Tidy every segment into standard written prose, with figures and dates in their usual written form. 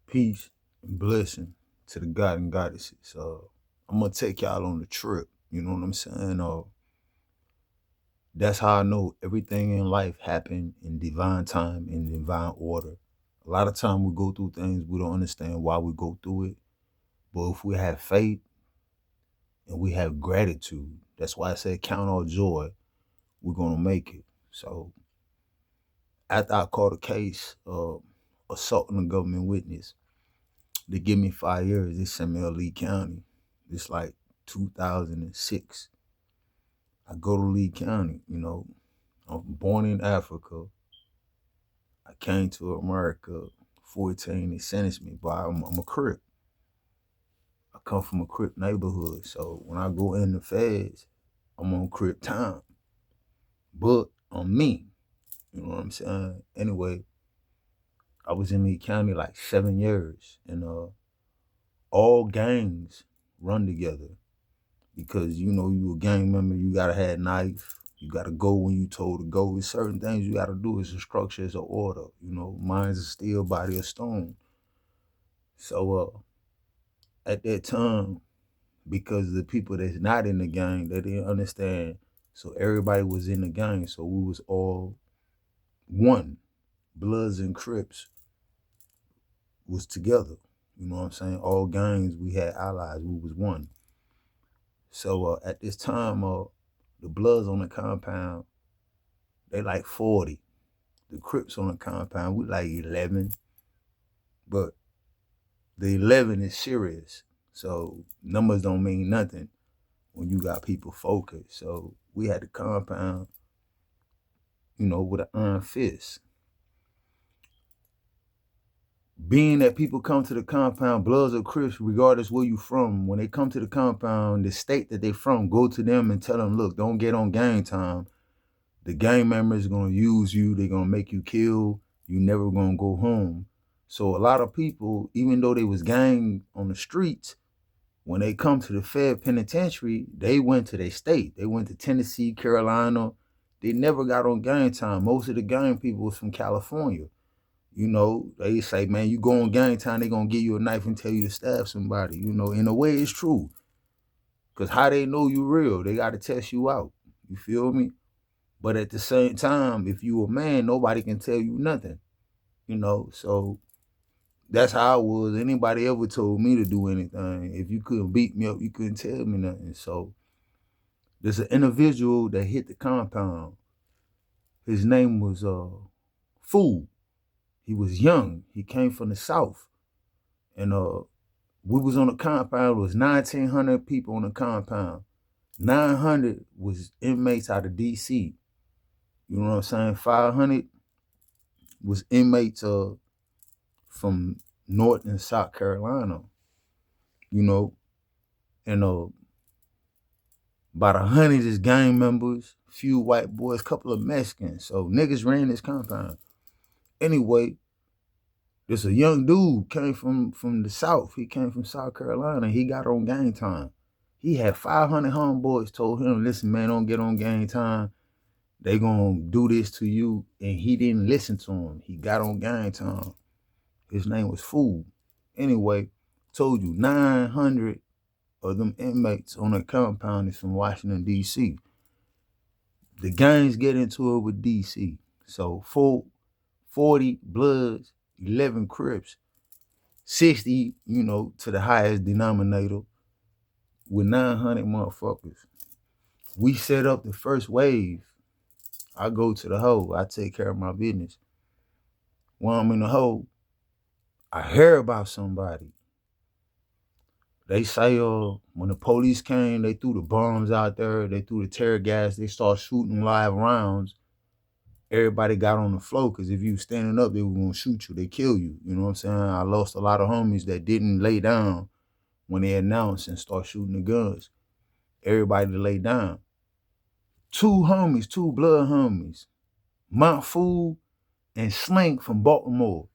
Peace and blessing to the God and goddesses. I'm gonna take y'all on the trip. You know what I'm saying? That's how I know everything in life happened in divine time, in divine order. A lot of time we go through things we don't understand why we go through it, but if we have faith and we have gratitude, that's why I said count on joy. We're gonna make it. So after I caught a case of assaulting a government witness, they give me 5 years. They sent me to Lee County. It's like 2006. I go to Lee County, I'm born in Africa. I came to America 14. They sentenced me, but I'm a Crip. I come from a Crip neighborhood. So when I go in the feds, I'm on Crip time. But I'm me. You know what I'm saying? Anyway, I was in Lee County like 7 years. And all gangs run together. Because you a gang member, you gotta have a knife. You gotta go when you told to go. There's certain things you gotta do. It's a structure, it's an order. Mind's a steel, body of stone. So at that time, because the people that's not in the gang, they didn't understand. So everybody was in the gang. So we was all one. Bloods and Crips was together. You know what I'm saying? All gangs, we had allies. We was one. So at this time, the Bloods on the compound, they like 40. The Crips on the compound, we like 11. But the 11 is serious. So numbers don't mean nothing when you got people focused. So we had the compound, with an iron fist. Being that people come to the compound, Bloods or Crips, regardless where you from, when they come to the compound, the state that they from, go to them and tell them, look, don't get on gang time. The gang members are going to use you. They're going to make you kill. You never going to go home. So a lot of people, even though they was gang on the streets, when they come to the Fed penitentiary, they went to their state. They went to Tennessee, Carolina. They never got on gang time. Most of the gang people was from California. They say, man, you go on gang time, they going to give you a knife and tell you to stab somebody. In a way, it's true. Because how they know you real? They got to test you out. You feel me? But at the same time, if you a man, nobody can tell you nothing. So that's how I was. Anybody ever told me to do anything, if you couldn't beat me up, you couldn't tell me nothing. So there's an individual that hit the compound. His name was Fu. He was young. He came from the South. And we was on the compound. It was 1,900 people on the compound. 900 was inmates out of D.C. You know what I'm saying? 500 was inmates from North and South Carolina. And about 100 is gang members, few white boys, couple of Mexicans. So niggas ran this compound. Anyway, there's a young dude came from the South. He came from South Carolina. He got on gang time. He had 500 homeboys told him, listen, man, don't get on gang time. They gonna do this to you. And he didn't listen to him. He got on gang time. His name was Fool. Anyway, told you 900 of them inmates on the compound is from Washington, D.C. The gangs get into it with D.C. So 40 Bloods, 11 Crips, 60, to the highest denominator with 900 motherfuckers. We set up the first wave. I go to the hole. I take care of my business. While I'm in the hole, I hear about somebody. They say when the police came, they threw the bombs out there. They threw the tear gas. They started shooting live rounds. Everybody got on the floor because if you standing up, they were going to shoot you. They kill you. You know what I'm saying? I lost a lot of homies that didn't lay down when they announced and start shooting the guns. Everybody lay down. Two blood homies, Mont Fu and Slink from Baltimore.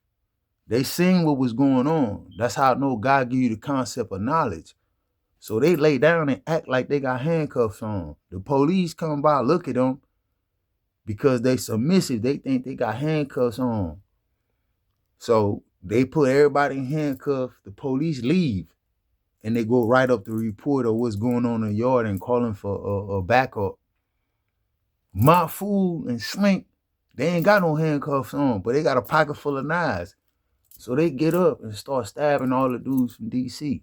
They seen what was going on. That's how I know God give you the concept of knowledge. So they lay down and act like they got handcuffs on. The police come by, look at them, because they submissive. They think they got handcuffs on. So They put everybody in handcuffs. The police leave, and they go right up the report of what's going on in the yard and calling for a backup. Mont Fu and Slink, they ain't got no handcuffs on, but they got a pocket full of knives. So they get up and start stabbing all the dudes from DC.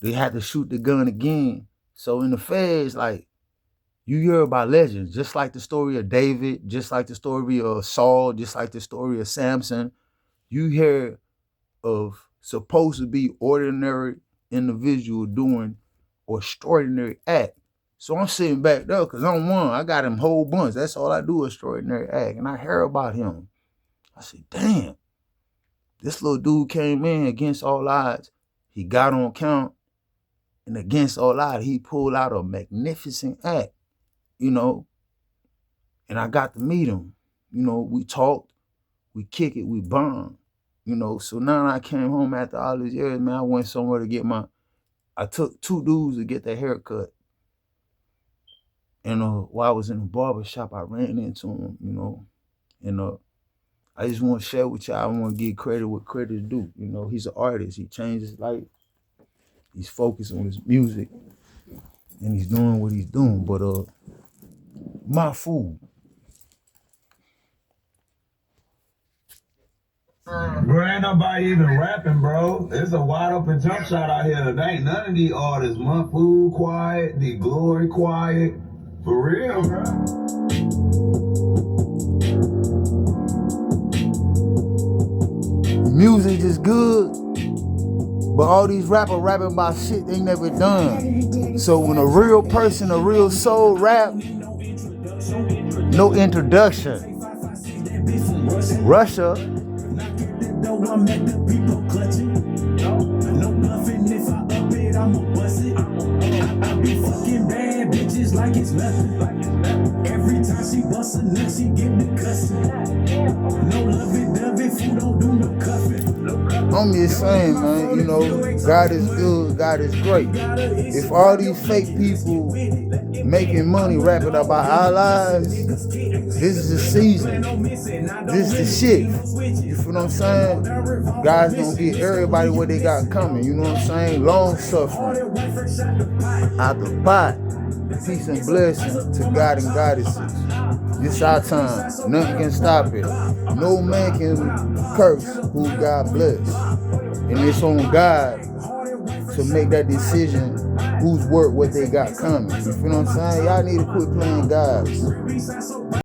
They had to shoot the gun again. So in the feds, like, you hear about legends, just like the story of David, just like the story of Saul, just like the story of Samson. You hear of supposed to be ordinary individual doing extraordinary act. So I'm sitting back there because I'm one. I got him whole bunch. That's all I do, extraordinary act. And I hear about him. I said, damn, this little dude came in against all odds. He got on count. And against all odds, he pulled out a magnificent act, you know. And I got to meet him. You know, we talked, we kick it, we bond. You know, so now I came home after all these years, man. I went somewhere to get I took 2 dudes to get their hair cut. And while I was in the barber shop, I ran into him, you know. And I just want to share with y'all, I want to give credit what credit's due. You know, he's an artist. He changed his life. He's focused on his music. And he's doing what he's doing. But Mont Fu. Bro, ain't nobody even rapping, bro. It's a wide open jump shot out here today. None of these artists, Mont Fu quiet, the Glory quiet. For real, bro. Music is good, but all these rappers rapping about shit they never done. So when a real person, a real soul rap, no introduction. Russia. Like it's nothing. Every time she busts a nut, she get the cussing. No lovey-dovey, food don't do no cuffing. I'm just saying, man, you know, God is good, God is great. If all these fake people making money rapping about our lives, this is the season. This is the shit. You feel what I'm saying? God's gonna get everybody what they got coming. You know what I'm saying? Long suffering. Out the pot. Peace and blessing to God and goddesses. This our time. Nothing can stop it. No man can curse who God bless. And it's on God to make that decision who's worth what they got coming. You feel what I'm saying? Y'all need to quit playing guys.